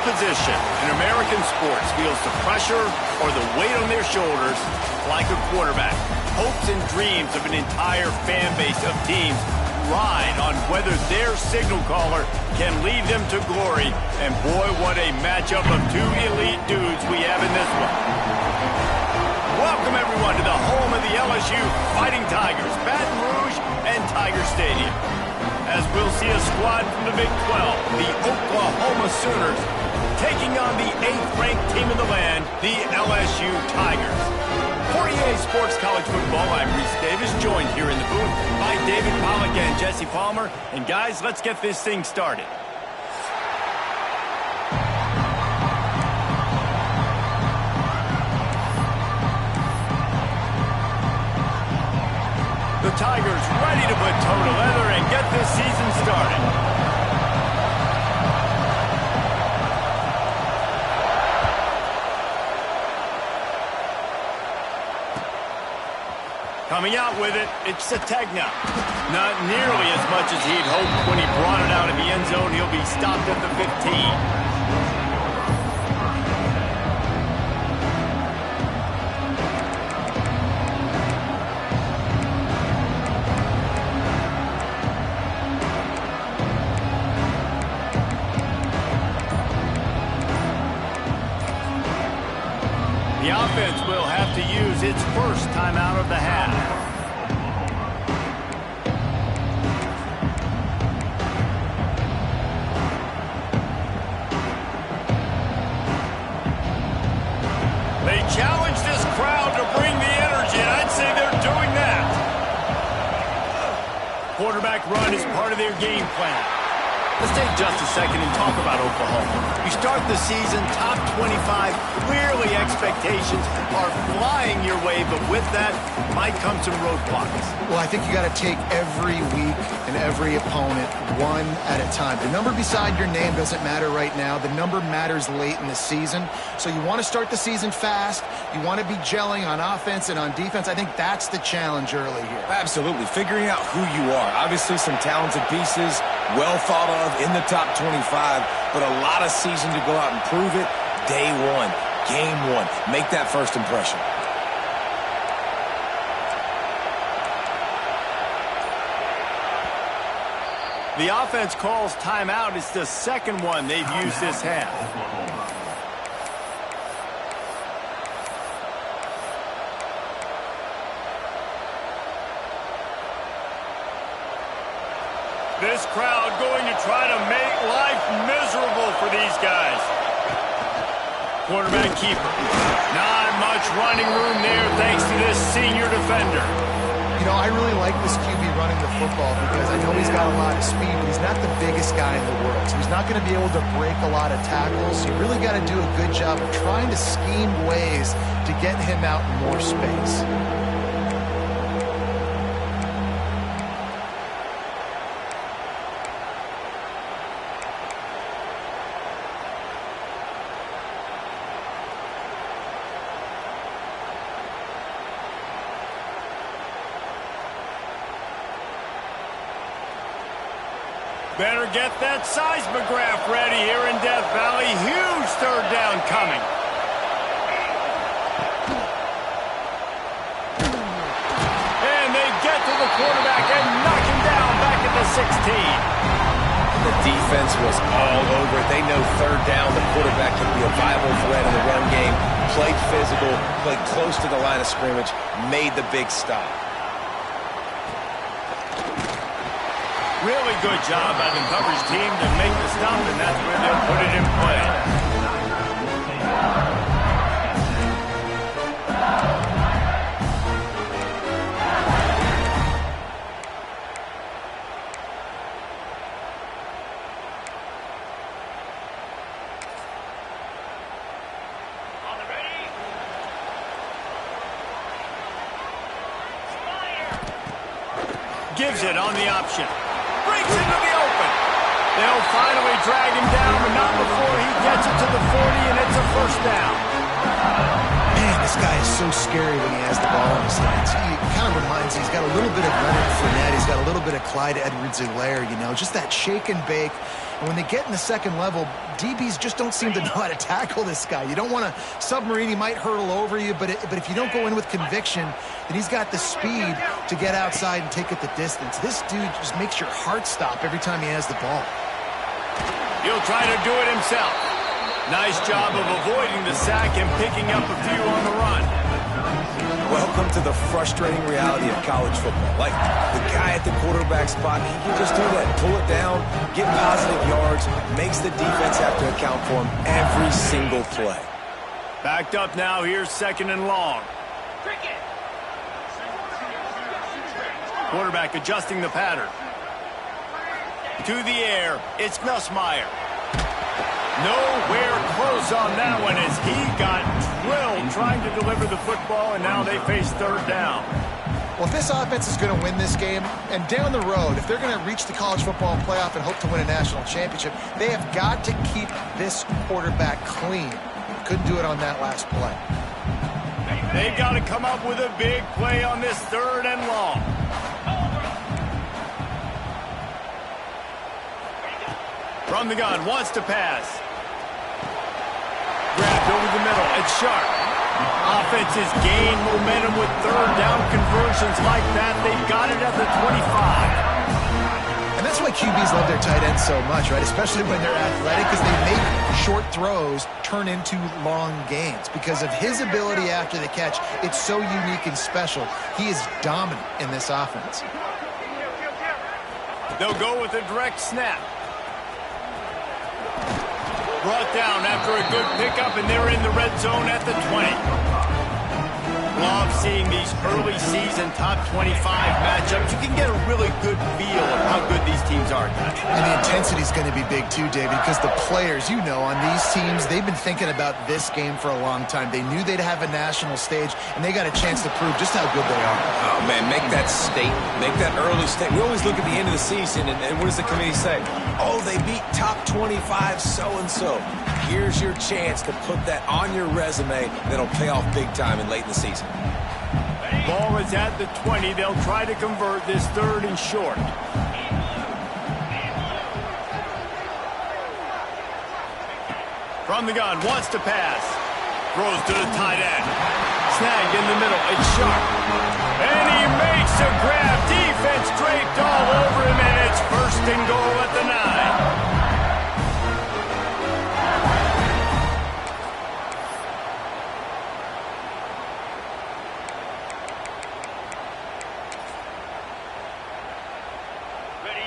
position in American sports feels the pressure or the weight on their shoulders like a quarterback. Hopes and dreams of an entire fan base of teams ride on whether their signal caller can lead them to glory. And boy, what a matchup of two elite dudes we have in this one. Welcome, everyone, to the home of the LSU Fighting Tigers, Baton Rouge and Tiger Stadium. As we'll see a squad from the Big 12, the Oklahoma Sooners, taking on the 8th-ranked team in the land, the LSU Tigers. For EA Sports College Football, I'm Reese Davis, joined here in the booth by David Pollack and Jesse Palmer. And guys, let's get this thing started. The Tigers ready to put toe to leather and get this season started. Coming out with it, it's Sategna. Not nearly as much as he'd hoped when he brought it out of the end zone. He'll be stopped at the 15. The offense will have to use its first timeout of the half. They challenge this crowd to bring the energy, and I'd say they're doing that. Quarterback run is part of their game plan. Let's take just a second and talk about Oklahoma. You start the season top 25. Clearly expectations are flying your way, but with that might come some roadblocks. Well, I think you got to take every week and every opponent one at a time. The number beside your name doesn't matter right now. The number matters late in the season. So you want to start the season fast. You want to be gelling on offense and on defense. I think that's the challenge early here. Absolutely. Figuring out who you are. Obviously some talented pieces, well thought of in the top 25, but a lot of season to go out and prove it. Day one, game one. Make that first impression. The offense calls timeout. It's the second one they've used this half. This crowd going to try to make life miserable for these guys. Quarterback keeper. Not much running room there thanks to this senior defender. You know, I really like this QB running the football because I know he's got a lot of speed, but he's not the biggest guy in the world. So he's not going to be able to break a lot of tackles. You really got to do a good job of trying to scheme ways to get him out in more space. Better get that seismograph ready here in Death Valley. Huge third down coming. And they get to the quarterback and knock him down back at the 16. The defense was all over it. They know third down, the quarterback can be a viable threat in the run game. Played physical, played close to the line of scrimmage, made the big stop. Really good job by the coverage team to make the stop, and that's where they'll put it in play. Gives it on the option. Breaks into the open. They'll finally drag him down, but not before he gets it to the 40, and it's a first down. Man, this guy is so so scary when he has the ball in his hands. He kind of reminds me, he's got a little bit of Leonard Fournette. He's got a little bit of Clyde Edwards-Helaire, you know, just that shake and bake. And when they get in the second level, DBs just don't seem to know how to tackle this guy. You don't want to submarine. He might hurtle over you, but if you don't go in with conviction, then he's got the speed to get outside and take it the distance. This dude just makes your heart stop every time he has the ball. He'll try to do it himself. Nice job of avoiding the sack and picking up a few on the run. Welcome to the frustrating reality of college football. Like, the guy at the quarterback spot, he can just do that. Pull it down, get positive yards, makes the defense have to account for him every single play. Backed up now, here's 2nd and long. Quarterback adjusting the pattern. To the air, it's Nussmeier. Nowhere close on that one as he got drilled trying to deliver the football, and now they face 3rd down. Well, if this offense is going to win this game, and down the road, if they're going to reach the college football playoff and hope to win a national championship, they have got to keep this quarterback clean. Couldn't do it on that last play. They've got to come up with a big play on this 3rd and long. From the gun, wants to pass. Grabbed over the middle, it's Sharp. Offenses gain momentum with 3rd down conversions like that. They've got it at the 25. And that's why QBs love their tight ends so much, right? Especially when they're athletic, because they make short throws turn into long gains. Because of his ability after the catch, it's so unique and special. He is dominant in this offense. They'll go with a direct snap. Brought down after a good pickup, and they're in the red zone at the 20. Love seeing these early season top 25 matchups. You can get a really good feel of how good these teams are. And the intensity is going to be big too, David, because the players, you know, on these teams, they've been thinking about this game for a long time. They knew they'd have a national stage, and they got a chance to prove just how good they are. Oh, man, make that statement. Make that early statement. We always look at the end of the season, and what does the committee say? Oh, they beat top 25 so-and-so. Here's your chance to put that on your resume that'll pay off big time and late in the season. Ball is at the 20. They'll try to convert this 3rd and short. From the gun, wants to pass. Throws to the tight end. Snagged in the middle. It's Sharp. And he makes a grab. Defense draped all over him, and it's 1st and goal at the 9.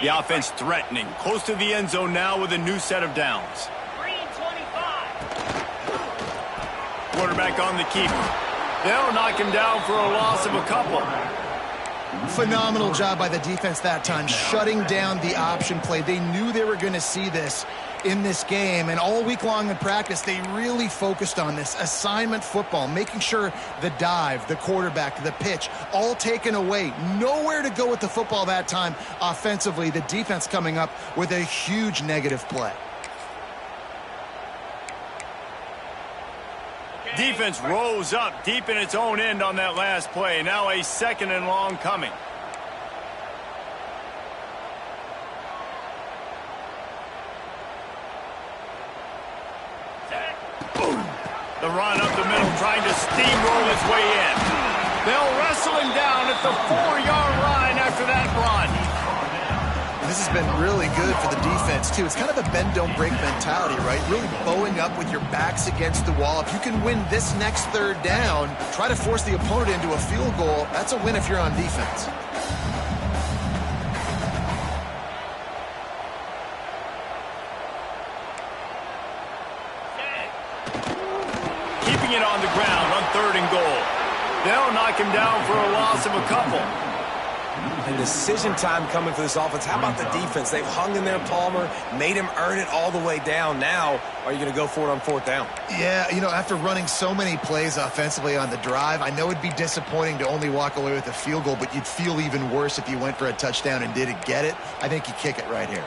The offense threatening. Close to the end zone now with a new set of downs. Quarterback on the keeper. They'll knock him down for a loss of a couple. Phenomenal job by the defense that time, shutting down the option play. They knew they were going to see this in this game, and all week long in practice, they really focused on this assignment football, making sure the dive, the quarterback, the pitch, all taken away. Nowhere to go with the football that time offensively. The defense coming up with a huge negative play. Defense rose up deep in its own end on that last play. Now a 2nd and long coming. The run up the middle, trying to steamroll his way in. They'll wrestle him down at the 4-yard line after that run. This has been really good for the defense, too. It's kind of a bend-don't-break mentality, right? Really bowing up with your backs against the wall. If you can win this next 3rd down, try to force the opponent into a field goal, that's a win if you're on defense. Keeping it on the ground on 3rd and goal. They'll knock him down for a loss of a couple. And decision time coming for this offense. How about the defense? They've hung in there, Palmer, made him earn it all the way down. Now, are you going to go for it on 4th down? Yeah, you know, after running so many plays offensively on the drive, I know it'd be disappointing to only walk away with a field goal, but you'd feel even worse if you went for a touchdown and didn't get it. I think you kick it right here.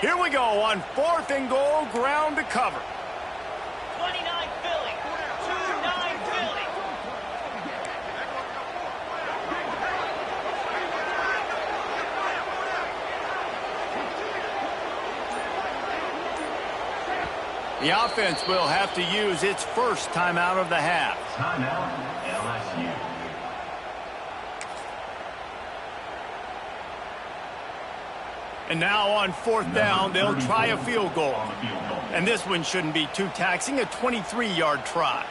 Here we go on 4th and goal, ground to cover. 29 Philly. 29 Philly. The offense will have to use its first timeout of the half. Timeout, LSU. And now on 4th down, they'll try a field goal. And this one shouldn't be too taxing, a 23-yard try.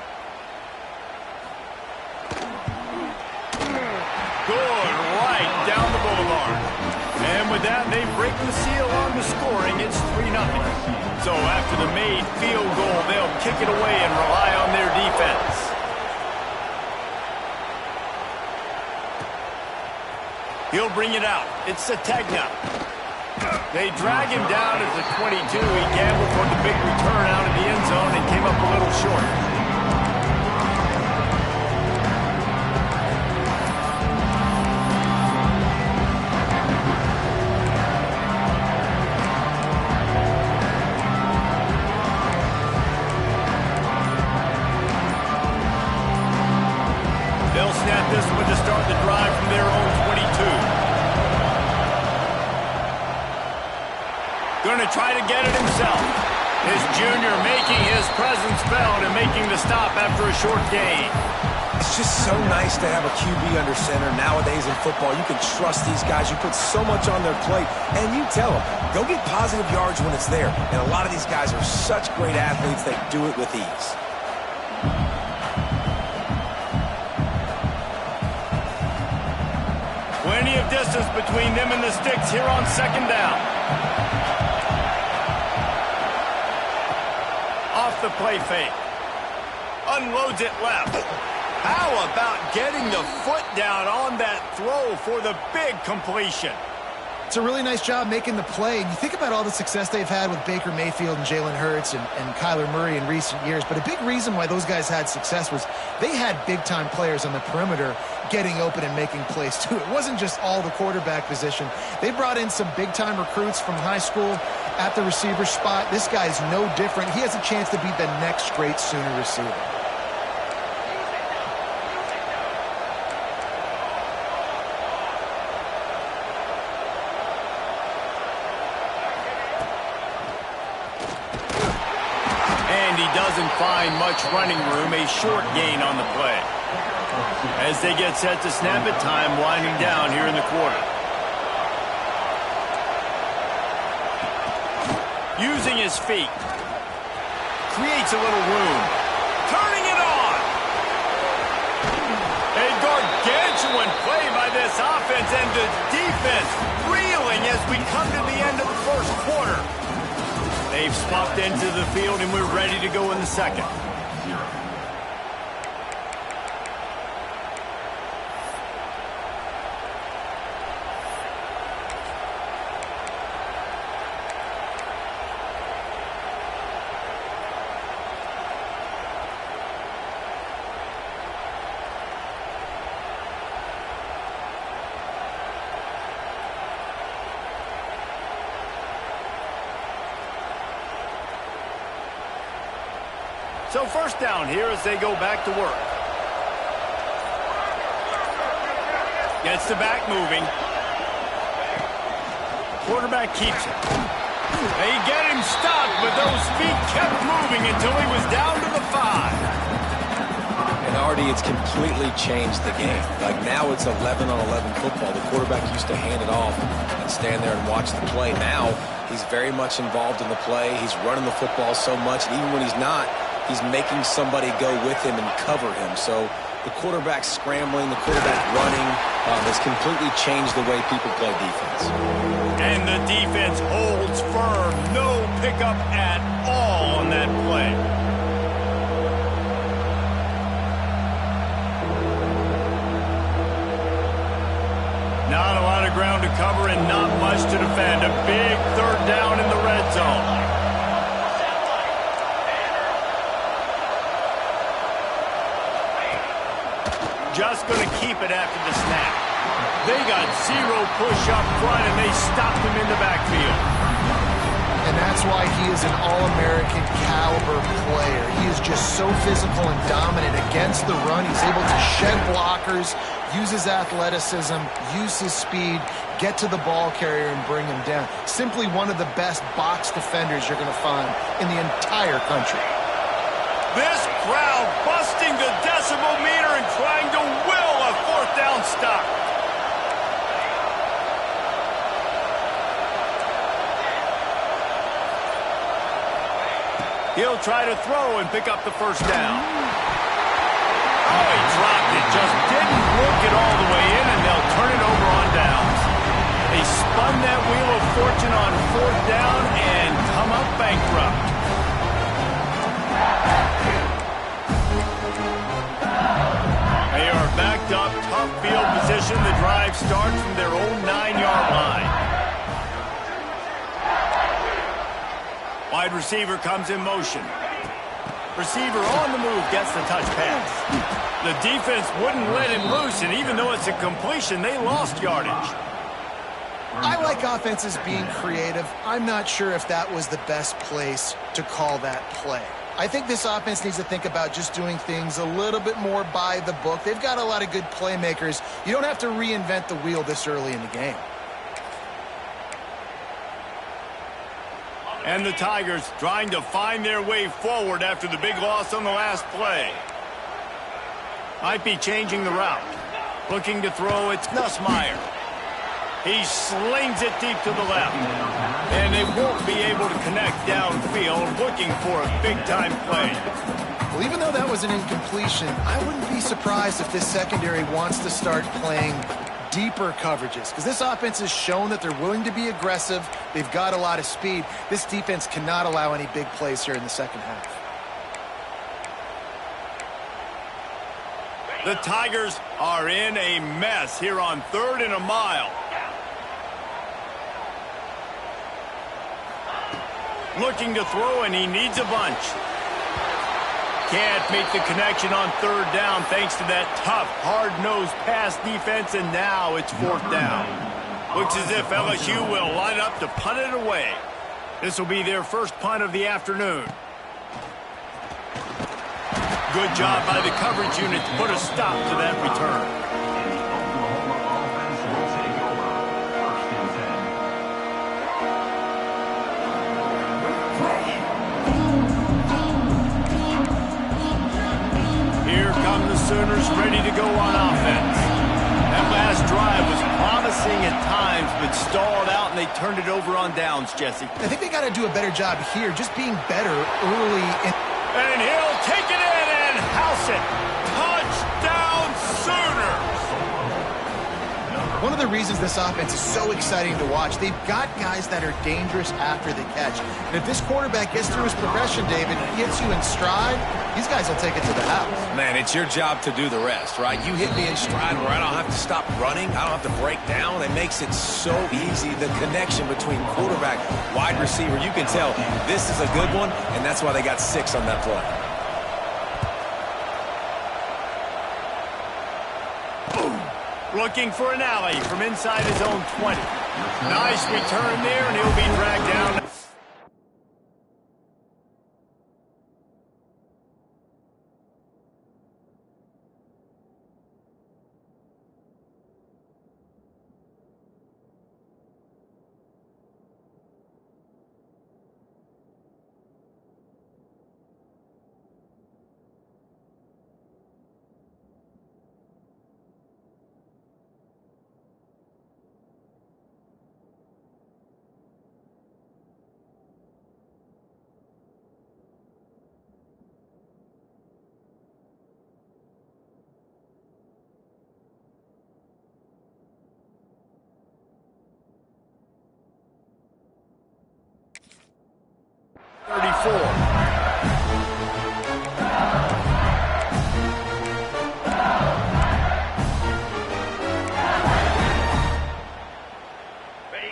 Good, right down the boulevard. And with that, they break the seal on the scoring. It's 3-0. So after the made field goal, they'll kick it away and rely on their defense. He'll bring it out. It's Sategna. They drag him down at the 22. He gambled for the big return out of the end zone and came up a little short. They'll snap this one to start the drive from their own 22. Going to try to get it himself. His junior making his presence felt and making the stop after a short gain. It's just so nice to have a QB under center. Nowadays in football, you can trust these guys. You put so much on their plate, and you tell them, go get positive yards when it's there. And a lot of these guys are such great athletes, they do it with ease. Plenty of distance between them and the sticks here on 2nd down. Off the play fake. Unloads it left. How about getting the foot down on that throw for the big completion? It's a really nice job making the play. And you think about all the success they've had with Baker Mayfield and Jalen Hurts and Kyler Murray in recent years. But a big reason why those guys had success was they had big-time players on the perimeter getting open and making plays, too. It wasn't just all the quarterback position. They brought in some big-time recruits from high school at the receiver spot. This guy's no different. He has a chance to be the next great Sooner receiver. Doesn't find much running room, a short gain on the play. As they get set to snap it, time winding down here in the quarter. Using his feet. Creates a little room. Turning it on. A gargantuan play by this offense and the defense reeling as we come to the end of the first quarter. They've swapped into the field, and we're ready to go in the second. So first down here as they go back to work. Gets the back moving. Quarterback keeps it. They get him stopped, but those feet kept moving until he was down to the 5. And Artie, it's completely changed the game. Like now it's 11-on-11 football. The quarterback used to hand it off and stand there and watch the play. Now he's very much involved in the play. He's running the football so much, and even when he's not, he's making somebody go with him and cover him. So the quarterback scrambling, the quarterback running has completely changed the way people play defense. And the defense holds firm. No pickup at all on that play. Not a lot of ground to cover and not much to defend. A big 3rd down in the red zone. Just going to keep it after the snap. They got 0 push up front, and they stopped him in the backfield. why he is an All-American caliber player. He is just so physical and dominant against the run. He's able to shed blockers, use his athleticism, use his speed, get to the ball carrier and bring him down. Simply one of the best box defenders you're going to find in the entire country. This crowd busting the decibel meter and trying to will a fourth down stop. He'll try to throw and pick up the first down. Oh, he dropped it. Just didn't work it all the way in, and they'll turn it over on downs. They spun that wheel of fortune on fourth down and come up bankrupt. They are backed up, tough field position. The drive starts from their own 9-yard line. Wide receiver comes in motion. Receiver on the move gets the touch pass. The defense wouldn't let him loose, and even though it's a completion, they lost yardage. I like offenses being creative. I'm not sure if that was the best place to call that play. I think this offense needs to think about just doing things a little bit more by the book. They've got a lot of good playmakers. You don't have to reinvent the wheel this early in the game. And the Tigers trying to find their way forward after the big loss on the last play. Might be changing the route. Looking to throw, it's Nussmeier. He slings it deep to the left. And they won't be able to connect downfield, looking for a big-time play. Well, even though that was an incompletion, I wouldn't be surprised if this secondary wants to start playing deeper coverages, because this offense has shown that they're willing to be aggressive. They've got a lot of speed. This defense cannot allow any big plays here in the second half. The Tigers are in a mess here on 3rd and a mile. Looking to throw, and he needs a bunch. Can't make the connection on 3rd down thanks to that tough, hard-nosed pass defense, and now it's 4th down. Looks as if LSU will line up to punt it away. This will be their first punt of the afternoon. Good job by the coverage unit to put a stop to that return. Sooners ready to go on offense. That last drive was promising at times, but stalled out, and they turned it over on downs, Jesse. I think they got to do a better job here, just being better early. And he'll take it in and house it. Touchdown, Sooners! One of the reasons this offense is so exciting to watch, they've got guys that are dangerous after the catch. And if this quarterback gets through his progression, David, hits you in stride, these guys will take it to the house. Man, it's your job to do the rest, right? You hit me in stride where I don't have to stop running. I don't have to break down. It makes it so easy. The connection between quarterback, wide receiver, you can tell this is a good one, and that's why they got 6 on that play. Looking for an alley from inside his own 20. Nice return there, and he'll be dragged down.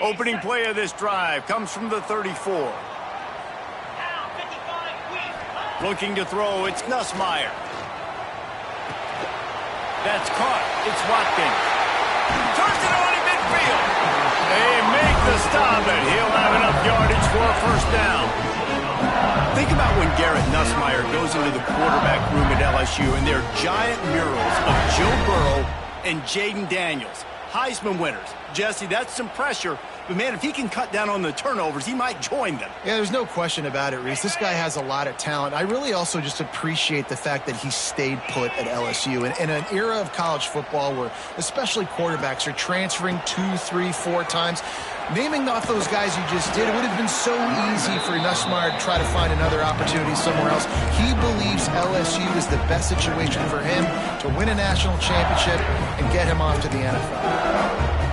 Opening play of this drive comes from the 34. Looking to throw, it's Nussmeier. That's caught. It's Watkins. Turns it on in midfield. They make the stop, and he'll have enough yardage for a first down. Think about when Garrett Nussmeier goes into the quarterback room at LSU and there are giant murals of Joe Burrow and Jaden Daniels, Heisman winners. Jesse, that's some pressure. But, man, if he can cut down on the turnovers, he might join them. Yeah, there's no question about it, Reese. This guy has a lot of talent. I really also just appreciate the fact that he stayed put at LSU. In an era of college football where especially quarterbacks are transferring 2, 3, 4 times, naming off those guys you just did, it would have been so easy for Nussmeier to try to find another opportunity somewhere else. He believes LSU is the best situation for him to win a national championship and get him off to the NFL.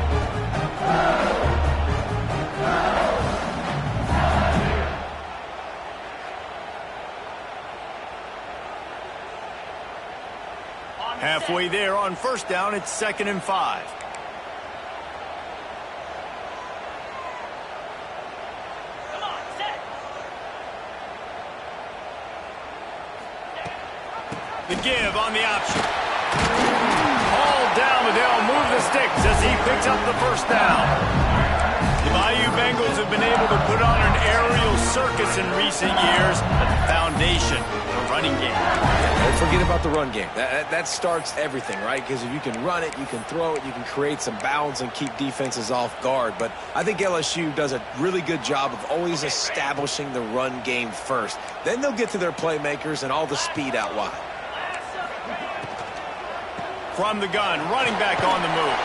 Halfway there on first down, it's 2nd and 5. Come on, set. The give on the option. All down, but they'll move the sticks as he picks up the first down. The Bayou Bengals have been able to put on an aerial circus in recent years, but the foundation, the running game. Don't forget about the run game. That starts everything, right? Because if you can run it, you can throw it, you can create some bounds and keep defenses off guard. But I think LSU does a really good job of always establishing the run game first. Then they'll get to their playmakers and all the speed out wide. From the gun, running back on the move.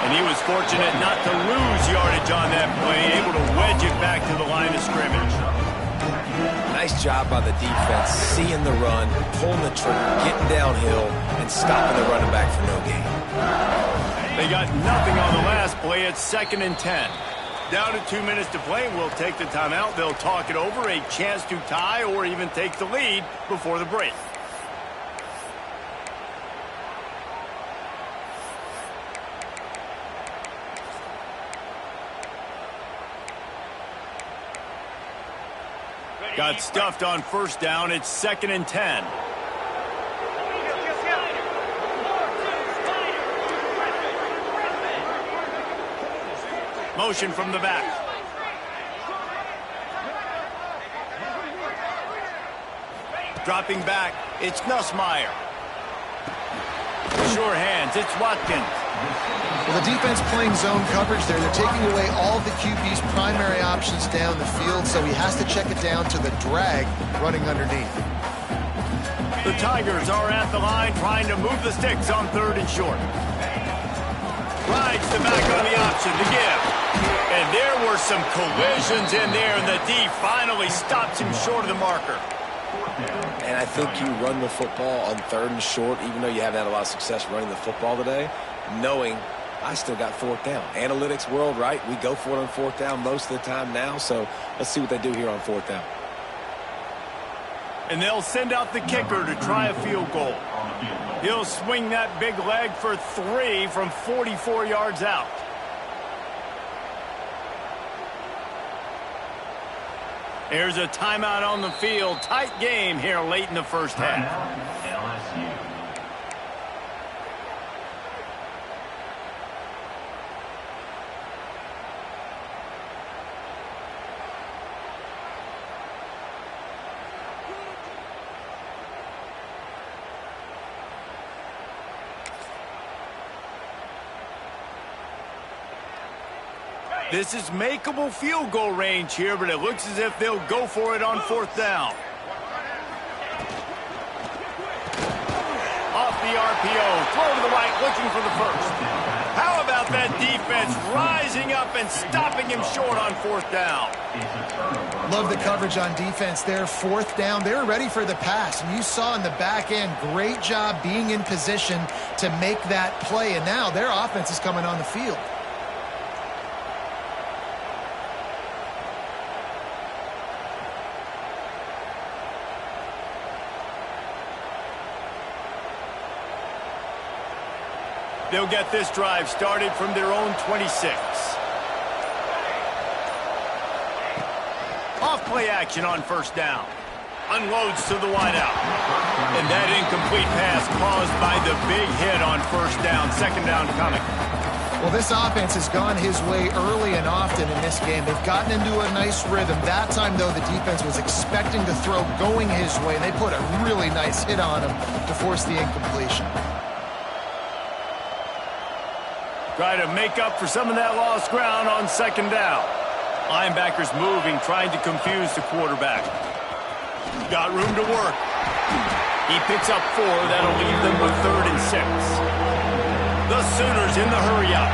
And he was fortunate not to lose yardage on that play, able to wedge it back to the line of scrimmage. Nice job by the defense, seeing the run, pulling the trigger, getting downhill, and stopping the running back for no gain. They got nothing on the last play. It's 2nd and 10. Down to 2 minutes to play. We'll take the timeout. They'll talk it over, a chance to tie or even take the lead before the break. Got stuffed on first down. It's 2nd and 10. Motion from the back. Dropping back. It's Nussmeier. Sure hands. It's Watkins. Well, the defense playing zone coverage there. They're taking away all the QB's primary options down the field, so he has to check it down to the drag running underneath. The Tigers are at the line trying to move the sticks on 3rd and short. Rides the back on the option to give. And there were some collisions in there, and the D finally stops him short of the marker. And I think you run the football on 3rd and short, even though you haven't had a lot of success running the football today, knowing I still got 4th down. Analytics world, right? We go for it on 4th down most of the time now, so let's see what they do here on 4th down. And they'll send out the kicker to try a field goal. He'll swing that big leg for 3 from 44 yards out. There's a timeout on the field. Tight game here late in the first half. LSU. This is makeable field goal range here, but it looks as if they'll go for it on 4th down. Off the RPO, throw to the right, looking for the first. How about that defense rising up and stopping him short on 4th down? Love the coverage on defense there. 4th down. They were ready for the pass. And you saw in the back end, great job being in position to make that play. And now their offense is coming on the field. They'll get this drive started from their own 26. Off play action on 1st down. Unloads to the wideout. And that incomplete pass caused by the big hit on 1st down. 2nd down coming. Well, this offense has gone his way early and often in this game. They've gotten into a nice rhythm. That time, though, the defense was expecting to throw going his way. They put a really nice hit on him to force the incompletion. Try to make up for some of that lost ground on second down. Linebackers moving, trying to confuse the quarterback. Got room to work. He picks up 4. That'll leave them with 3rd and 6. The Sooners in the hurry up.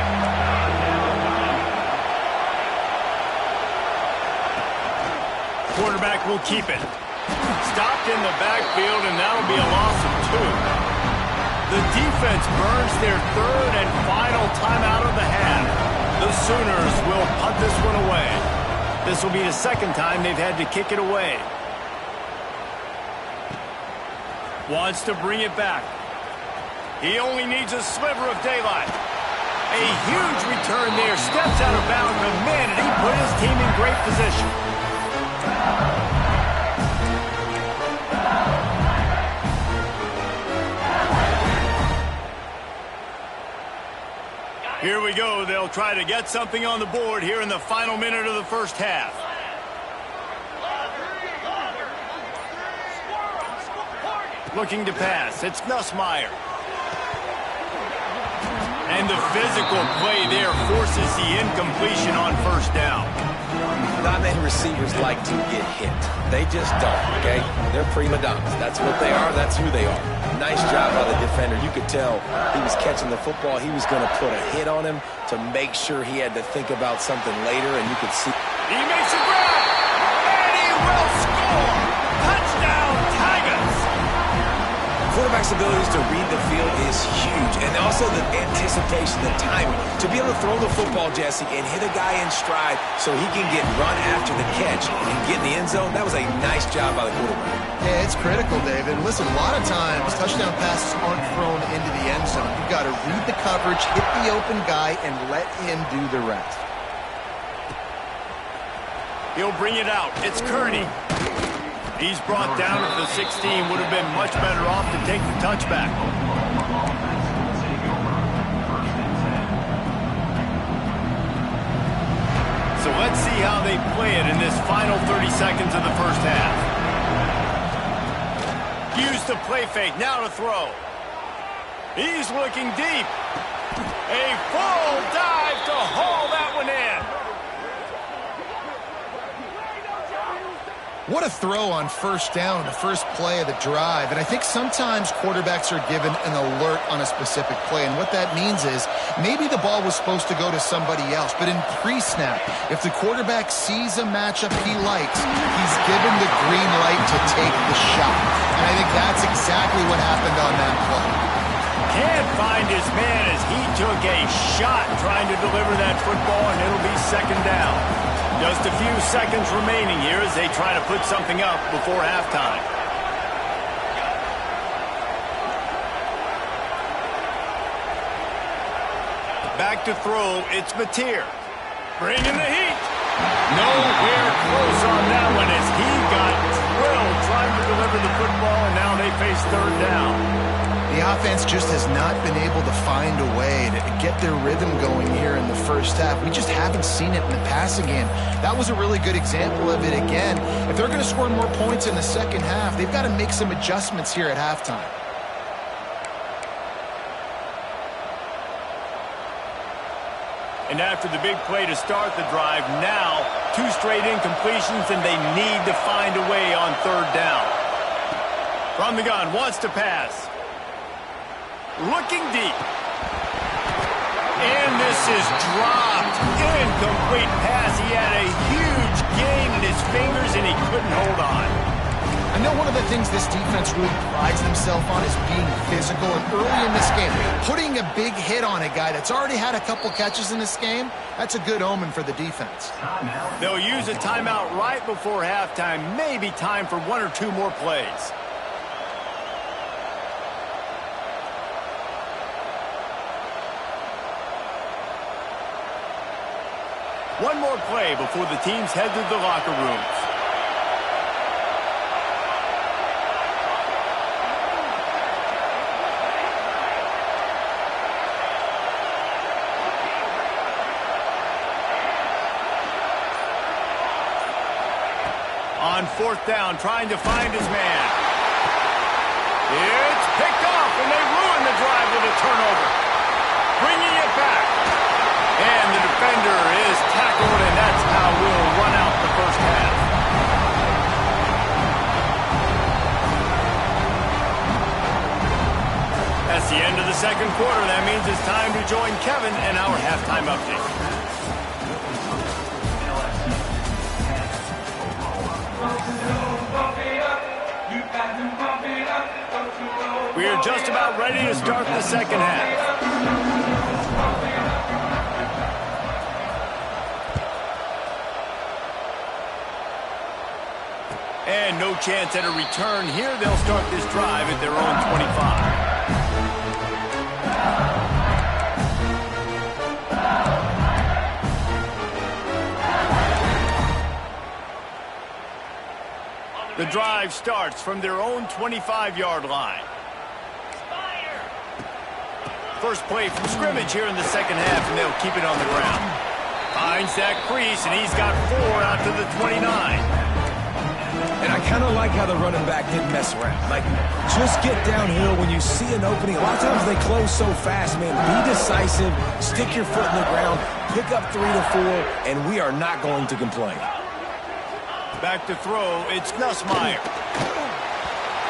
Quarterback will keep it. Stopped in the backfield, and that'll be a loss of 2. The defense burns their 3rd and final timeout of the half. The Sooners will punt this one away. This will be the 2nd time they've had to kick it away. Wants to bring it back. He only needs a sliver of daylight. A huge return there. Steps out of bounds, but man, did he put his team in great position. Here we go. They'll try to get something on the board here in the final minute of the first half. Looking to pass. It's Nussmeier. And the physical play there forces the incompletion on first down. Not many receivers like to get hit. They just don't, okay? They're prima donnas. That's what they are. That's who they are. Nice job by the defender. You could tell he was catching the football. He was going to put a hit on him to make sure he had to think about something later, and you could see. He makes a grab, and he will score. Touchdown, Tigers. Quarterback's abilities to read the field is huge, and also the anticipation, the timing. To be able to throw the football, Jesse, and hit a guy in stride so he can get run after the catch and get in the end zone, that was a nice job by the quarterback. Yeah, it's critical, David. Listen, a lot of times touchdown passes aren't thrown into the end zone. You've got to read the coverage, hit the open guy, and let him do the rest. He'll bring it out. It's Kearney. He's brought down at the 16. Would have been much better off to take the touchback. So let's see how they play it in this final 30 seconds of the first half. Use the play fake. Now to throw. He's looking deep. A full dive to haul that one in. What a throw on first down in the first play of the drive. And I think sometimes quarterbacks are given an alert on a specific play. And what that means is maybe the ball was supposed to go to somebody else. But in pre-snap, if the quarterback sees a matchup he likes, he's given the green light to take the shot. And I think that's exactly what happened on that play. Can't find his man as he took a shot trying to deliver that football, and it'll be second down. Just a few seconds remaining here as they try to put something up before halftime. Back to throw, it's Mateer. Bringing the heat. Nowhere close on that one as he got drilled trying to deliver the football, and now they face third down. The offense just has not been able to find a way to get their rhythm going here in the first half. We just haven't seen it in the passing game. That was a really good example of it again. If they're going to score more points in the second half, they've got to make some adjustments here at halftime. And after the big play to start the drive, now 2 straight incompletions, and they need to find a way on third down. From the gun, wants to pass. Looking deep. And this is dropped. Incomplete pass. He had a huge gain in his fingers, and he couldn't hold on. I know one of the things this defense really prides themselves on is being physical. And early in this game, putting a big hit on a guy that's already had a couple catches in this game, that's a good omen for the defense. They'll use a timeout right before halftime. Maybe time for 1 or 2 more plays. One more play before the teams head to the locker rooms. On fourth down, trying to find his man. It's picked off, and they ruin the drive with a turnover. Bringing it back. And the defender is tackled, and that's how we'll run out the first half. That's the end of the second quarter. That means it's time to join Kevin and our halftime update. We are just about ready to start the second half. And no chance at a return here. They'll start this drive at their own 25. The drive starts from their own 25-yard line. First play from scrimmage here in the second half, and they'll keep it on the ground. Finds that crease, and he's got 4 out to the 29. And I kind of like how the running back didn't mess around. Like, just get downhill when you see an opening. A lot of times they close so fast, man. Be decisive, stick your foot in the ground, pick up 3 to 4, and we are not going to complain. Back to throw, it's Nussmeier.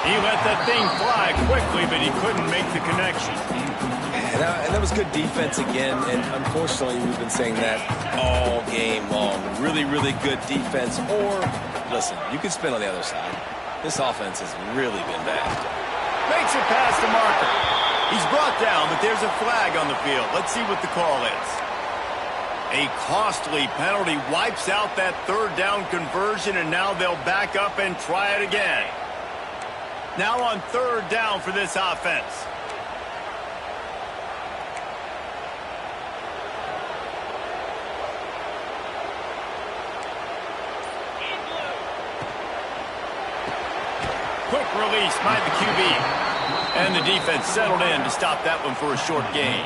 He let that thing fly quickly, but he couldn't make the connection. And that was good defense again, and unfortunately we've been saying that all game long. Really, really good defense. Or, listen, you can spin on the other side. This offense has really been bad. Makes it past the marker. He's brought down, but there's a flag on the field. Let's see what the call is. A costly penalty wipes out that third down conversion, and now they'll back up and try it again. Now on third down for this offense. Quick release by the QB. And the defense settled in to stop that one for a short gain.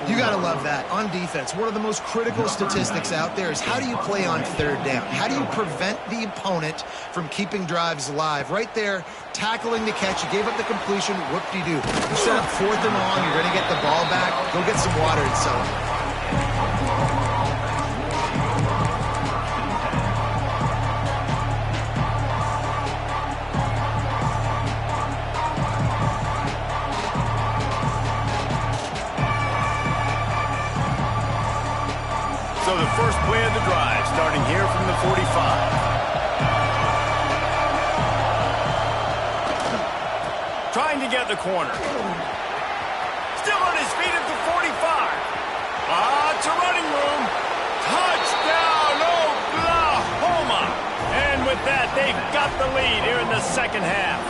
You got to love that. On defense, one of the most critical statistics out there is how do you play on third down? How do you prevent the opponent from keeping drives alive? Right there, tackling the catch. You gave up the completion. Whoop-de-doo. You set up 4th and long. You're going to get the ball back. Go get some water and sell it. So the first play of the drive, starting here from the 45. Trying to get the corner. Still on his feet at the 45. Lots of running room. Touchdown, Oklahoma. And with that, they've got the lead here in the second half.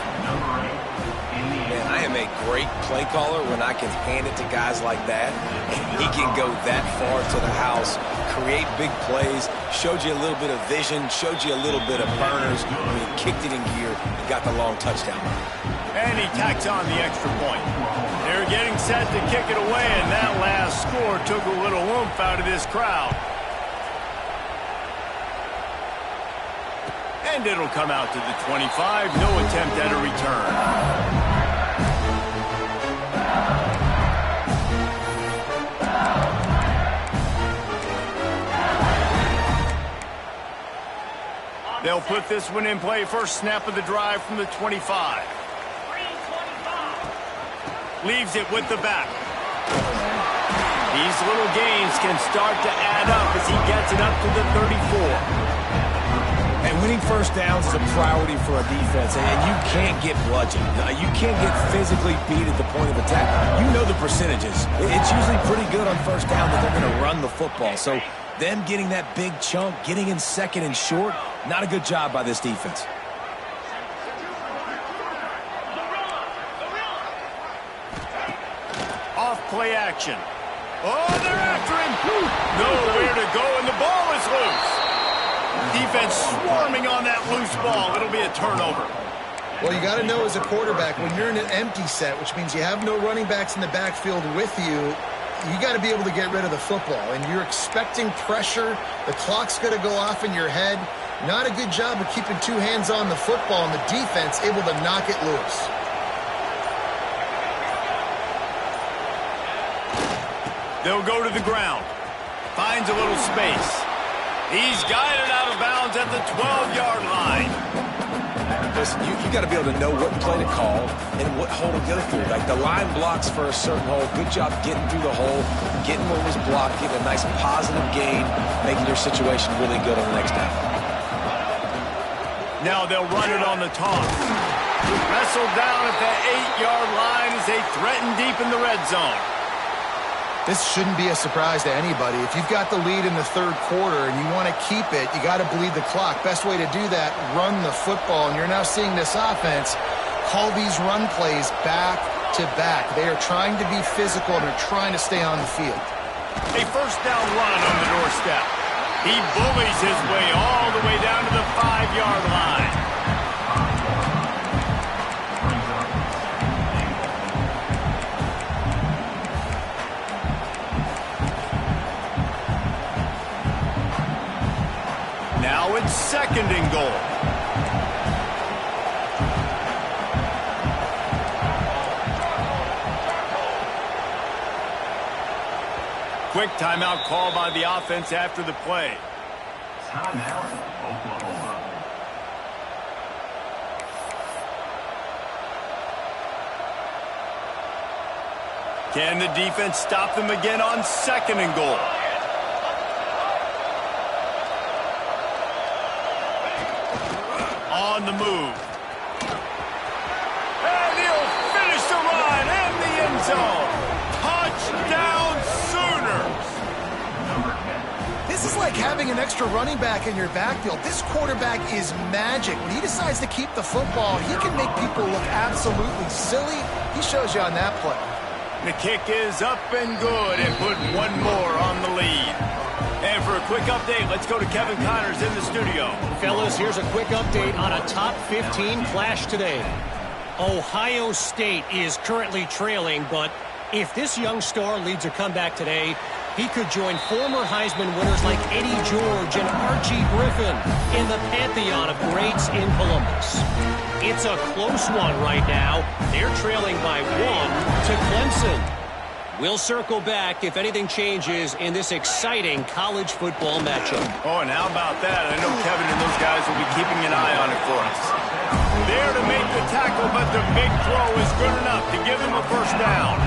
Man, I am a great play caller when I can hand it to guys like that. And he can go that far to the house, create big plays, showed you a little bit of vision, showed you a little bit of burners. I mean, kicked it in gear and got the long touchdown. And he tacks on the extra point. They're getting set to kick it away, and that last score took a little oomph out of this crowd. And it'll come out to the 25. No attempt at a return. They'll put this one in play. First snap of the drive from the 25. Leaves it with the back. These little gains can start to add up as he gets it up to the 34. And winning first downs is a priority for a defense, and you can't get bludgeoned. You can't get physically beat at the point of attack. You know the percentages. It's usually pretty good on first down that they're going to run the football. So them getting that big chunk, getting in second and short, not a good job by this defense. Off play action. Oh, they're after him. Nowhere to go, and the ball is loose. Defense swarming on that loose ball. It'll be a turnover. Well, you got to know as a quarterback, when you're in an empty set, which means you have no running backs in the backfield with you, you got to be able to get rid of the football, and you're expecting pressure. The clock's going to go off in your head. Not a good job of keeping two hands on the football, and the defense able to knock it loose. They'll go to the ground. Finds a little space. He's guided out of bounds at the 12-yard line. Listen, you got to be able to know what play to call and what hole to go through. Like, the line blocks for a certain hole. Good job getting through the hole, getting what was blocked, getting a nice positive gain, making your situation really good on the next down. Now they'll run it on the toss. Wrestled down at the 8-yard line as they threaten deep in the red zone. This shouldn't be a surprise to anybody. If you've got the lead in the third quarter and you want to keep it, you got to bleed the clock. Best way to do that, run the football. And you're now seeing this offense call these run plays back to back. They are trying to be physical, and they're trying to stay on the field. A first down run on the doorstep. He bullies his way all the way down to the 5-yard line. Now it's second and goal. Quick timeout call by the offense after the play. Timeout, Oklahoma. Can the defense stop them again on second and goal? On the move. And he'll finish the run in the end zone. Touchdown Sooners. This is like having an extra running back in your backfield. This quarterback is magic. When he decides to keep the football, he can make people look absolutely silly. He shows you on that play. The kick is up and good, and put one more on the lead. And for a quick update, let's go to Kevin Connors in the studio. Fellas, here's a quick update on a top 15 clash today. Ohio State is currently trailing, but if this young star leads a comeback today, he could join former Heisman winners like Eddie George and Archie Griffin in the pantheon of greats in Columbus. It's a close one right now. They're trailing by 1 to Clemson. We'll circle back if anything changes in this exciting college football matchup. Oh, and how about that? I know Kevin and those guys will be keeping an eye on it for us. There to make the tackle, but the big throw is good enough to give them a first down.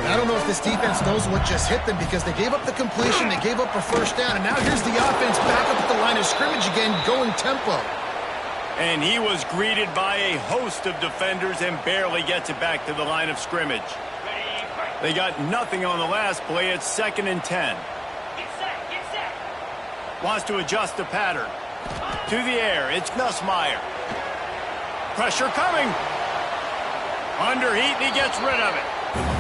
I don't know if this defense knows what just hit them, because they gave up the completion, they gave up a first down, and now here's the offense back up at the line of scrimmage again, going tempo. And he was greeted by a host of defenders and barely gets it back to the line of scrimmage. They got nothing on the last play. It's 2nd and 10. Get set. Wants to adjust the pattern. To the air, it's Nussmeier. Pressure coming. Under heat, and he gets rid of it.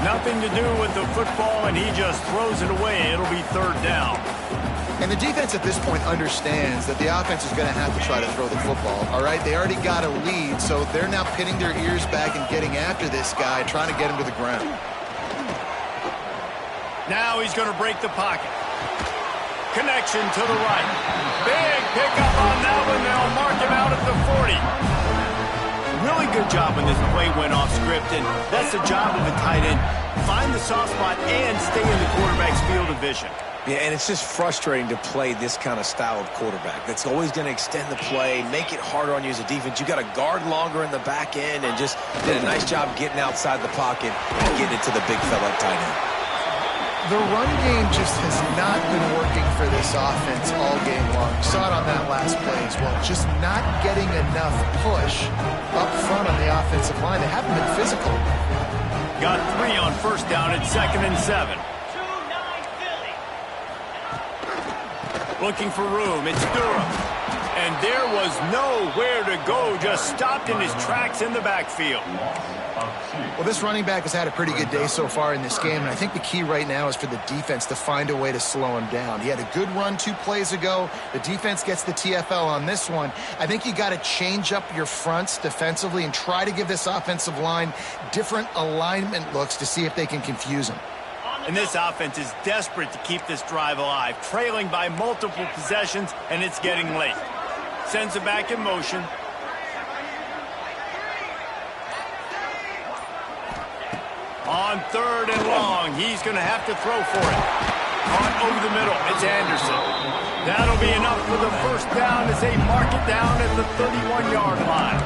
Nothing to do with the football, and he just throws it away. It'll be 3rd down. And the defense at this point understands that the offense is going to have to try to throw the football, all right? They already got a lead, so they're now pinning their ears back and getting after this guy, trying to get him to the ground. Now he's going to break the pocket. Connection to the right. Big pickup on that one. They'll mark him out at the 40. Really good job when this play went off script, and that's the job of a tight end. Find the soft spot and stay in the quarterback's field of vision. Yeah, and it's just frustrating to play this kind of style of quarterback. That's always going to extend the play, make it harder on you as a defense. You got to guard longer in the back end, and just did a nice job getting outside the pocket and getting it to the big fella at tight end. The run game just has not been working for this offense all game long. You saw it on that last play as well. Just not getting enough push up front on the offensive line. They haven't been physical. Got 3 on first down at 2nd and 7. 2-9 Philly. Looking for room. It's Durham. And there was nowhere to go. Just stopped in his tracks in the backfield. Well, this running back has had a pretty good day so far in this game, and I think the key right now is for the defense to find a way to slow him down. He had a good run 2 plays ago. The defense gets the TFL on this one. I think you got to change up your fronts defensively and try to give this offensive line different alignment looks to see if they can confuse him. On And this offense is desperate to keep this drive alive, trailing by multiple possessions, and it's getting late. Sends it back in motion. On 3rd and long, he's going to have to throw for it. Caught over the middle, it's Anderson. That'll be enough for the first down as they mark it down at the 31-yard line.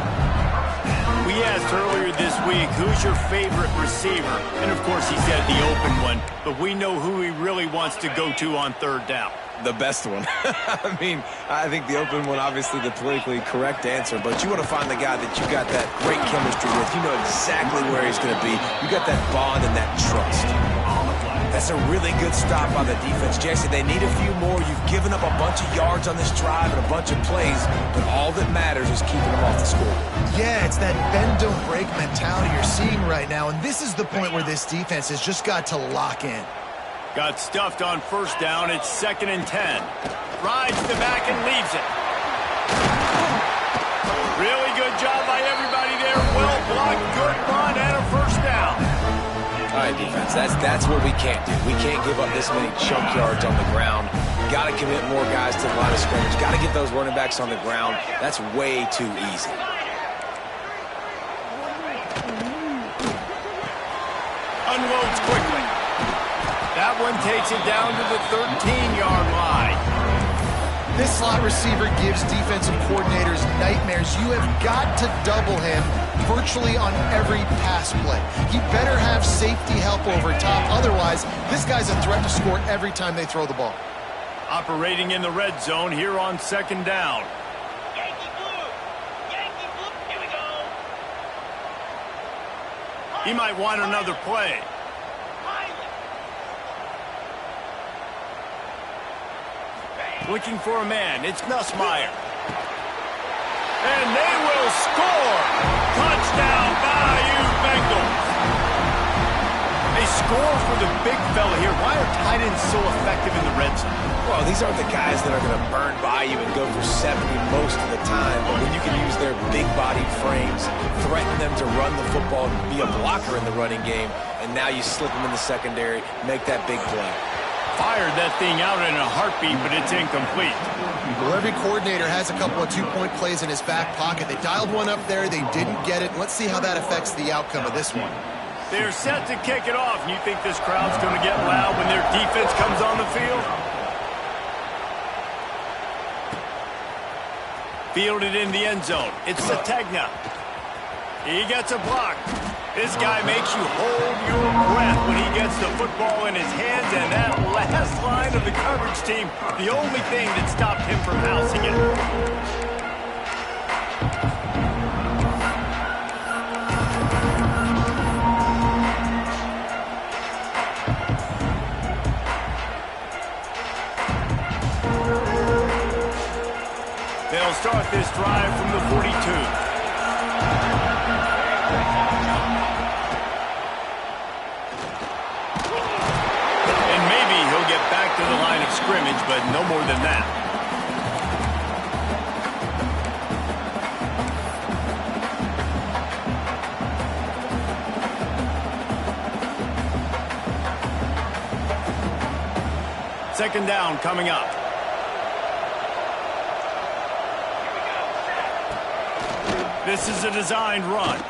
We asked earlier this week, who's your favorite receiver? And of course he said the open one, but we know who he really wants to go to on 3rd down. The best one. I mean, I think the open one, obviously the politically correct answer, but you want to find the guy that you got that great chemistry with. You know exactly where he's going to be. You got that bond and that trust. That's a really good stop by the defense. Jason, they need a few more. You've given up a bunch of yards on this drive and a bunch of plays, but all that matters is keeping them off the scoreboard. Yeah, it's that bend don't break mentality you're seeing right now, and this is the point where this defense has just got to lock in. Got stuffed on 1st down. It's 2nd and 10. Rides the back and leaves it. Really good job by everybody there. Well blocked, good run, and a 1st down. All right, defense, that's what we can't do. We can't give up this many chunk yards on the ground. Got to commit more guys to the line of scrimmage. Got to get those running backs on the ground. That's way too easy. Unloads quickly. That one takes it down to the 13-yard line. This slot receiver gives defensive coordinators nightmares. You have got to double him virtually on every pass play. He better have safety help over top. Otherwise, this guy's a threat to score every time they throw the ball. Operating in the red zone here on 2nd down. Yankee blue. Yankee blue. Here we go. He might want another play. Looking for a man. It's Nussmeier. And they will score. Touchdown, Bayou Bengals. They score for the big fella here. Why are tight ends so effective in the red zone? Well, these aren't the guys that are going to burn by you and go for 70 most of the time. But when you can use their big-bodied frames, threaten them to run the football, be a blocker in the running game, and now you slip them in the secondary, make that big play. Fired that thing out in a heartbeat, but it's incomplete. Well, every coordinator has a couple of two-point plays in his back pocket. They dialed one up there. They didn't get it. Let's see how that affects the outcome of this one. They're set to kick it off. You think this crowd's going to get loud when their defense comes on the field? Fielded in the end zone. It's Sategna. He gets a block. This guy makes you hold your breath when he gets the football in his hands, and that last line of the coverage team, the only thing that stopped him from housing it. They'll start this drive from the 42. To the line of scrimmage, but no more than that. Second down coming up. This is a designed run.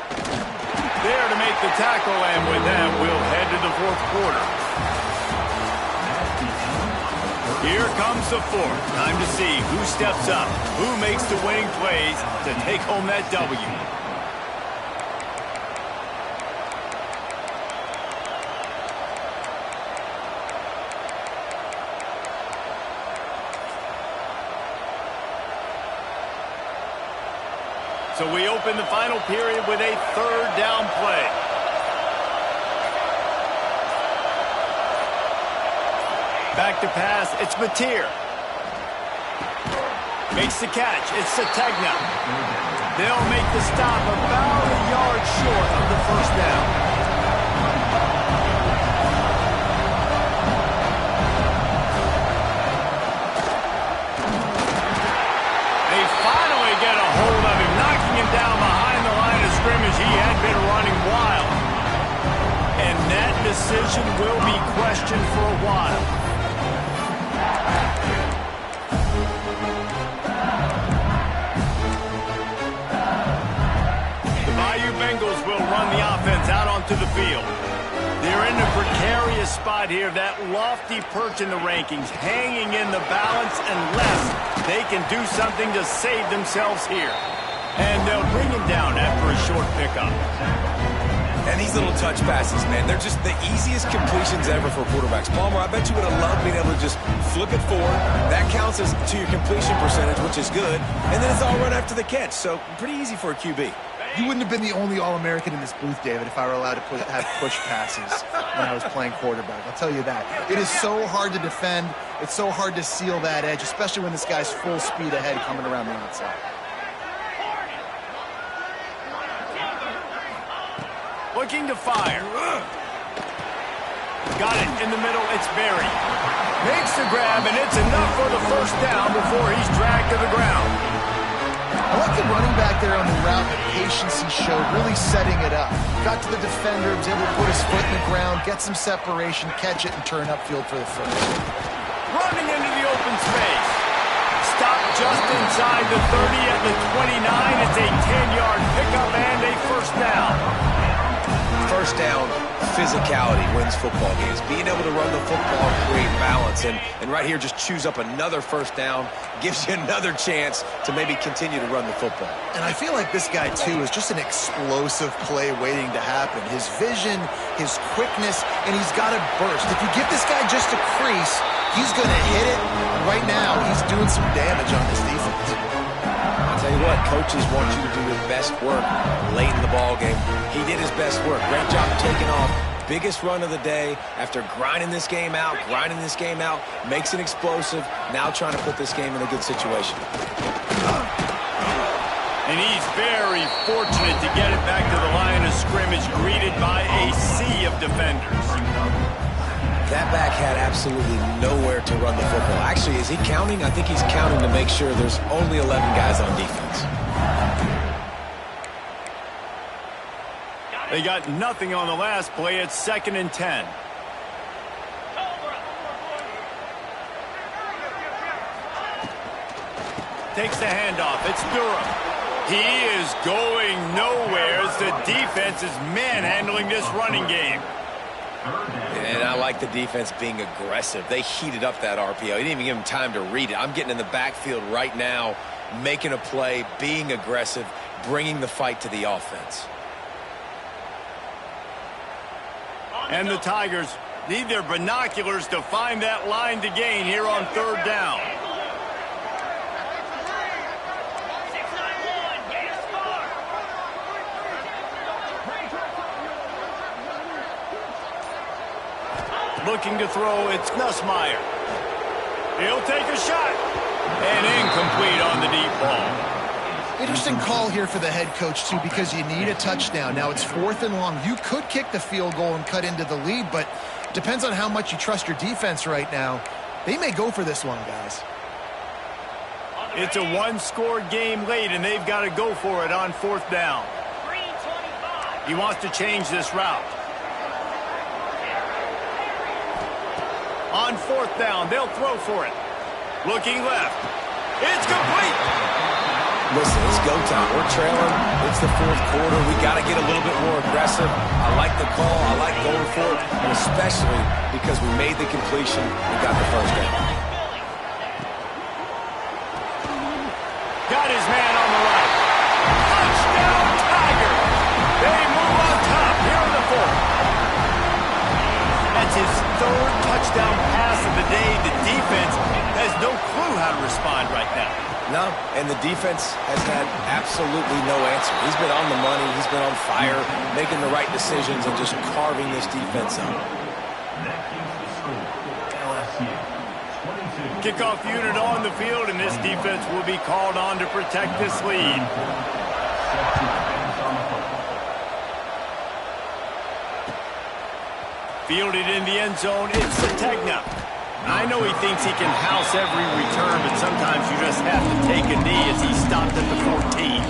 There to make the tackle, and with that, we'll head to the 4th quarter. Here comes the 4th. Time to see who steps up, who makes the winning plays to take home that W. So we open the final period with a 3rd down play. Back to pass, it's Mateer. Makes the catch, it's Sategna. They'll make the stop about a yard short of the 1st down. They finally get a hold of him, knocking him down behind the line of scrimmage. He had been running wild. And that decision will be questioned. question for a while. The Bayou Bengals will run the offense out onto the field. They're in a precarious spot here, that lofty perch in the rankings, hanging in the balance unless they can do something to save themselves here. And they'll bring him down after a short pickup. And these little touch passes, man, they're just the easiest completions ever for quarterbacks. Palmer, I bet you would have loved being able to just flip it forward. That counts as to your completion percentage, which is good. And then it's all run after the catch, so pretty easy for a QB. You wouldn't have been the only All-American in this booth, David, if I were allowed to have push passes when I was playing quarterback. I'll tell you that. It is so hard to defend. It's so hard to seal that edge, especially when this guy's full speed ahead coming around the outside. Looking to fire. Got it in the middle. It's Berry. Makes the grab, and it's enough for the first down before he's dragged to the ground. I like the running back there on the route, the patience he showed, really setting it up. Got to the defender, was able to put his foot in the ground, get some separation, catch it, and turn upfield for the first. Running into the open space. Stopped just inside the 30 at the 29. It's a 10-yard pickup and a first down. First down, physicality wins football games. Being able to run the football, create balance, and right here just choose up another first down, gives you another chance to maybe continue to run the football. And I feel like this guy, too, is just an explosive play waiting to happen. His vision, his quickness, and he's got a burst. If you give this guy just a crease, he's going to hit it. Right now, he's doing some damage on this defense. I'll tell you what, coaches want you to do your best work late in the ball game. He did his best work. Great job taking off. Biggest run of the day after grinding this game out, makes it explosive, now trying to put this game in a good situation. And he's very fortunate to get it back to the line of scrimmage, greeted by a sea of defenders. That back had absolutely nowhere to run the football. Actually, is he counting? I think he's counting to make sure there's only 11 guys on defense. They got nothing on the last play. It's 2nd and 10. Takes the handoff. It's Durham. He is going nowhere as the defense is manhandling this running game. And I like the defense being aggressive. They heated up that RPO. He didn't even give him time to read it. I'm getting in the backfield right now, making a play, being aggressive, bringing the fight to the offense. And the Tigers need their binoculars to find that line to gain here on 3rd down. 6-9-1, gain a score. Looking to throw, it's Nussmeier. He'll take a shot. And incomplete on the deep ball. Interesting call here for the head coach, too, because you need a touchdown. Now it's 4th and long. You could kick the field goal and cut into the lead, but depends on how much you trust your defense right now. They may go for this one, guys. It's a one-score game late, and they've got to go for it on 4th down. 3-25. He wants to change this route. On 4th down, they'll throw for it. Looking left. It's complete. Listen, it's go time. We're trailing. It's the 4th quarter. We got to get a little bit more aggressive. I like the call. I like going for it, and especially because we made the completion. We got the first down. Got his man on the right. Touchdown, Tigers. They move on top here in the 4th. That's his 3rd touchdown pass of the day. The defense has no clue how to respond right now. No, and the defense has had absolutely no answer. He's been on the money. He's been on fire, making the right decisions and just carving this defense up. Next is the score. LSU 22. Kickoff unit on the field, and this defense will be called on to protect this lead. Fielded in the end zone, it's Sategna. I know he thinks he can house every return, but sometimes you just have to take a knee as he stopped at the 14.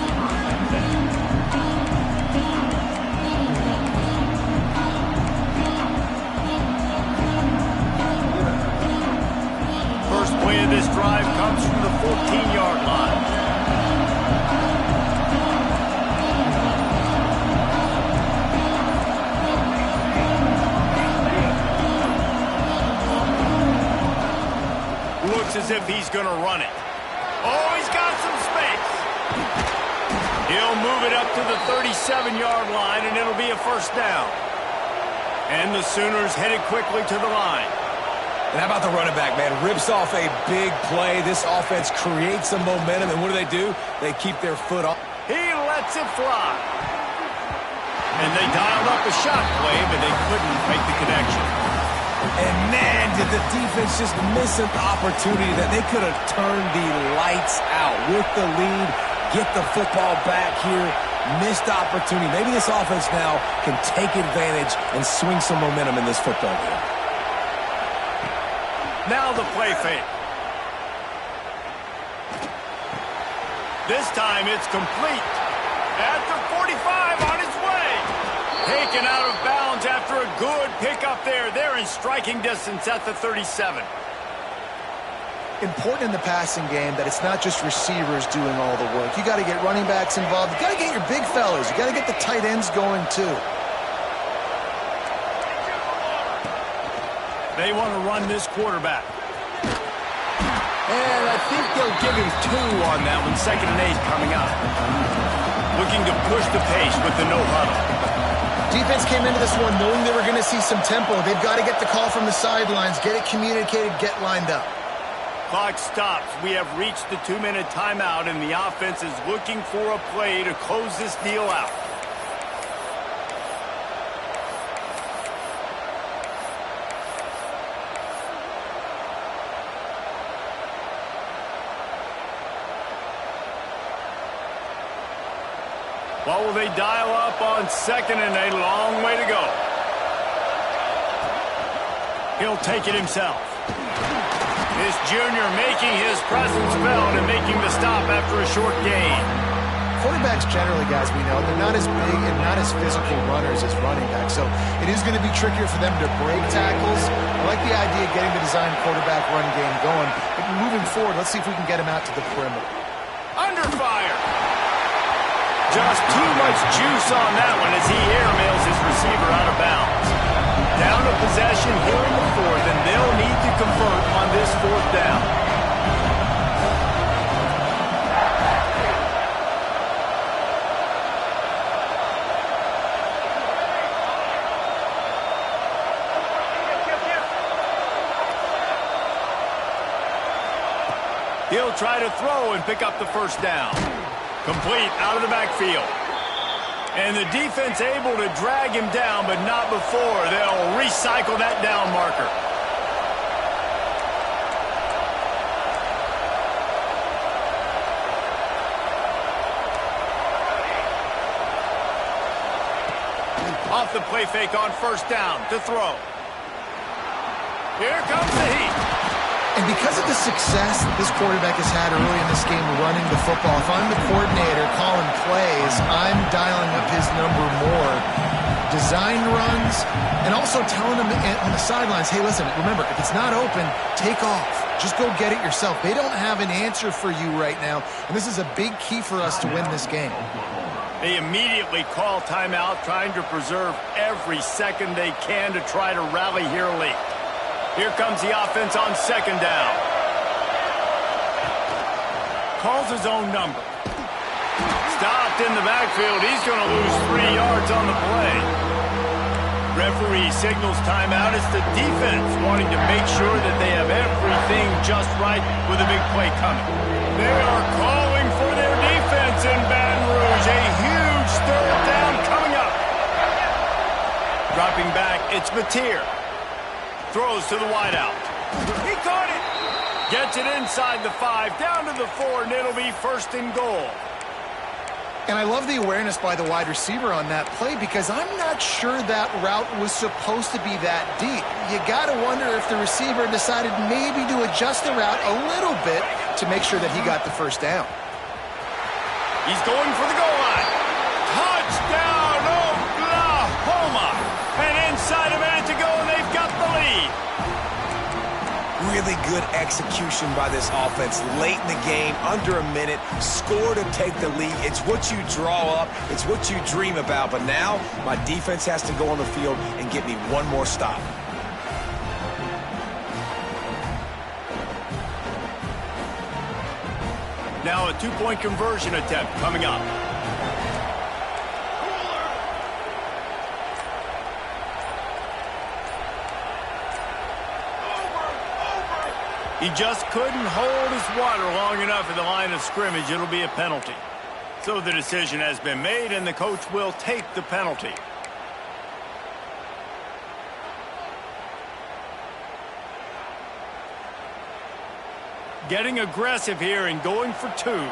he's going to run it. Oh, he's got some space. He'll move it up to the 37-yard line, and it'll be a first down. And the Sooners headed quickly to the line. And how about the running back, man? Rips off a big play. This offense creates some momentum, and what do? They keep their foot off. He lets it fly. And they dialed up a shot play, but they couldn't make the connection. And, man, did the defense just miss an opportunity that they could have turned the lights out with the lead, get the football back here. Missed opportunity. Maybe this offense now can take advantage and swing some momentum in this football game. Now the play fake. This time it's complete. At the 45 on its way. Taken out of bounds after a good pickup there. They're in striking distance at the 37. Important in the passing game that it's not just receivers doing all the work. You got to get running backs involved. You got to get your big fellas. You got to get the tight ends going too. They want to run this quarterback. And I think they'll give him 2 on that one. 2nd and 8 coming up. Looking to push the pace with the no huddle. Defense came into this one knowing they were going to see some tempo. They've got to get the call from the sidelines, get it communicated, get lined up. Clock stops. We have reached the 2-minute timeout, and the offense is looking for a play to close this deal out. What will they dial up on 2nd and a long way to go? He'll take it himself. This junior making his presence felt and making the stop after a short gain. Quarterbacks generally, guys, we know, they're not as big and not as physical runners as running backs, so it is going to be trickier for them to break tackles. I like the idea of getting the design quarterback run game going, but moving forward, let's see if we can get him out to the perimeter. Under fire. Just too much juice on that one as he airmails his receiver out of bounds. Down to possession here in the 4th, and they'll need to convert on this 4th down. He'll try to throw and pick up the first down. Complete out of the backfield. And the defense able to drag him down, but not before. They'll recycle that down marker. Off the play fake on first down to throw. Here comes the heat. And because of the success that this quarterback has had early in this game running the football, if I'm the coordinator calling plays, I'm dialing up his number more. Design runs, and also telling him on the sidelines, hey, listen, remember, if it's not open, take off. Just go get it yourself. They don't have an answer for you right now, and this is a big key for us to win this game. They immediately call timeout, trying to preserve every second they can to try to rally here late. Here comes the offense on second down. Calls his own number. Stopped in the backfield. He's going to lose 3 yards on the play. Referee signals timeout. It's the defense wanting to make sure that they have everything just right with a big play coming. They are calling for their defense in Baton Rouge. A huge 3rd down coming up. Dropping back, it's Mateer. Throws to the wideout. He caught it. Gets it inside the 5, down to the 4, and it'll be 1st and goal. And I love the awareness by the wide receiver on that play because I'm not sure that route was supposed to be that deep. You got to wonder if the receiver decided maybe to adjust the route a little bit to make sure that he got the first down. He's going for the goal line. Touchdown, Oklahoma. And inside a minute to go, and they've got the lead. Really good execution by this offense late in the game, under a minute, score to take the lead. It's what you draw up, it's what you dream about, but now my defense has to go on the field and get me one more stop. Now a two-point conversion attempt coming up. He just couldn't hold his water long enough at the line of scrimmage. It'll be a penalty. So the decision has been made, and the coach will take the penalty. Getting aggressive here and going for two.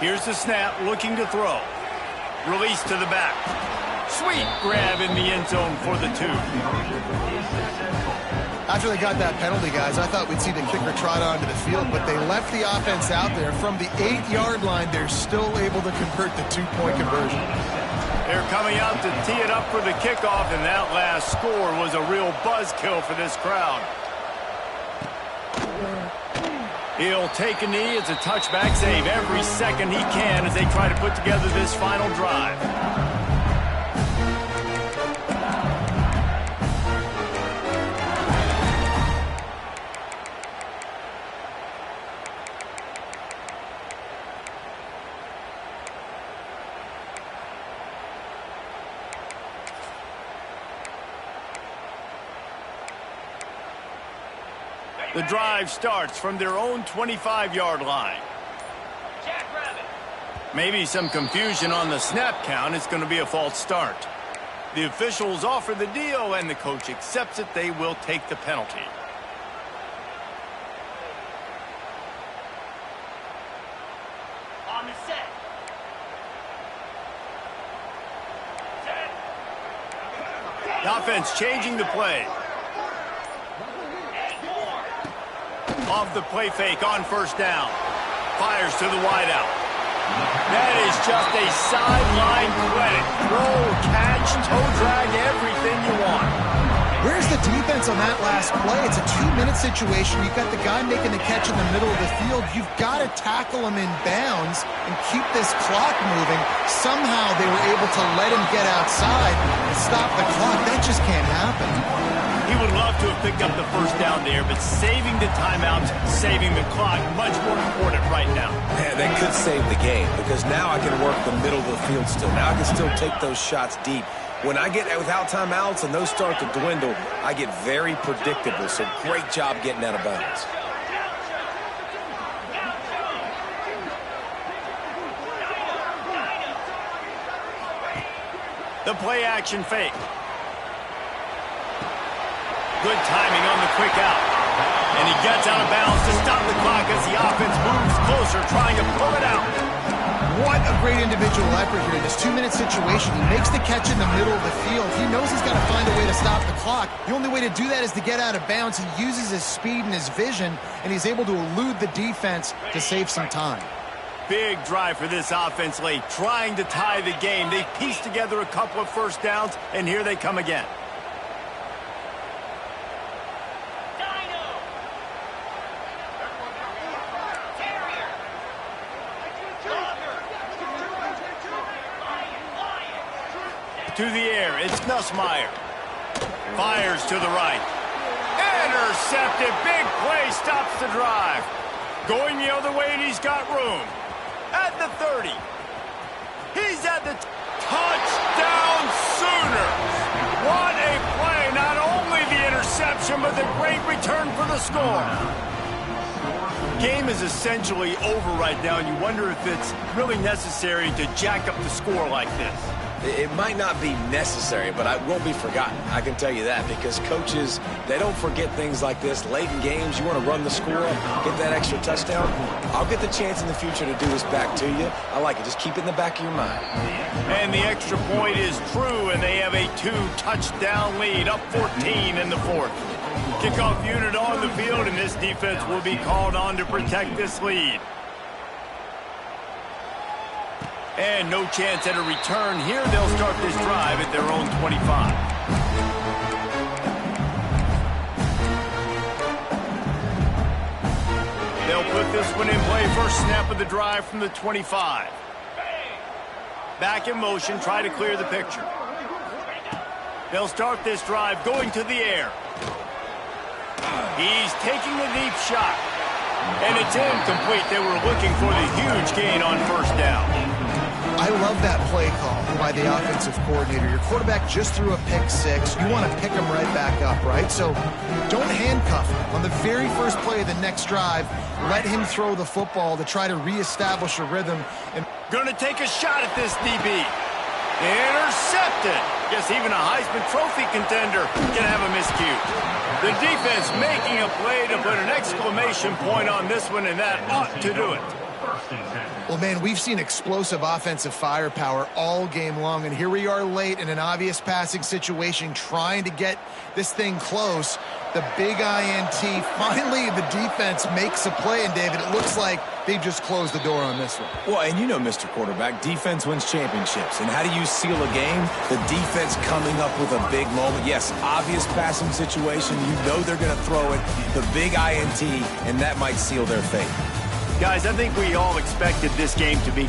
Here's the snap, looking to throw. Release to the back. Sweet grab in the end zone for the two. After they got that penalty, guys, I thought we'd see the kicker trot onto the field, but they left the offense out there. From the 8-yard line, they're still able to convert the two-point conversion. They're coming out to tee it up for the kickoff, and that last score was a real buzzkill for this crowd. He'll take a knee. It's a touchback save every second he can as they try to put together this final drive. The drive starts from their own 25-yard line. Maybe some confusion on the snap count. It's going to be a false start. The officials offer the deal, and the coach accepts it. They will take the penalty. On the set. The offense changing the play. Off the play fake on first down. Fires to the wideout. That is just a sideline credit. Throw, catch, toe drag, everything you want. Where's the defense on that last play? It's a 2-minute situation. You've got the guy making the catch in the middle of the field. You've got to tackle him in bounds and keep this clock moving. Somehow they were able to let him get outside and stop the clock. That just can't happen. He would love to have picked up the first down there, but saving the timeouts, saving the clock, much more important right now. Man, that could save the game because now I can work the middle of the field still. Now I can still take those shots deep. When I get without timeouts and those start to dwindle, I get very predictable. So great job getting out of bounds. The play action fake. Good timing on the quick out. And he gets out of bounds to stop the clock as the offense moves closer, trying to pull it out. What a great individual effort here. This 2-minute situation, he makes the catch in the middle of the field. He knows he's got to find a way to stop the clock. The only way to do that is to get out of bounds. He uses his speed and his vision, and he's able to elude the defense to save some time. Big drive for this offense late, trying to tie the game. They pieced together a couple of first downs, and here they come again. To the air, it's Nussmeier. Fires to the right. Intercepted, big play, stops the drive. Going the other way, and he's got room. At the 30. He's at the touchdown Sooners. What a play, not only the interception, but the great return for the score. Game is essentially over right now, and you wonder if it's really necessary to jack up the score like this. It might not be necessary, but it won't be forgotten. I can tell you that because coaches, they don't forget things like this. Late in games, you want to run the score, get that extra touchdown. I'll get the chance in the future to do this back to you. I like it. Just keep it in the back of your mind. And the extra point is true, and they have a 2-touchdown lead, up 14 in the fourth. Kickoff unit on the field, and this defense will be called on to protect this lead. And no chance at a return here. They'll start this drive at their own 25. They'll put this one in play. First snap of the drive from the 25. Back in motion, try to clear the picture. They'll start this drive going to the air. He's taking the deep shot. And it's incomplete. They were looking for the huge gain on first down. I love that play call by the offensive coordinator. Your quarterback just threw a pick six. You want to pick him right back up, right? So don't handcuff him. On the very first play of the next drive, let him throw the football to try to reestablish a rhythm. And going to take a shot at this DB. Intercepted. Guess even a Heisman Trophy contender can have a miscue. The defense making a play to put an exclamation point on this one, and that ought to do it. Well, man, we've seen explosive offensive firepower all game long, and here we are late in an obvious passing situation trying to get this thing close. The big INT, finally the defense makes a play, and David, it looks like they've just closed the door on this one. Well, and you know, Mr. Quarterback, defense wins championships. And how do you seal a game? The defense coming up with a big moment. Yes, obvious passing situation. You know they're going to throw it. The big INT, and that might seal their fate. Guys, I think we all expected this game to be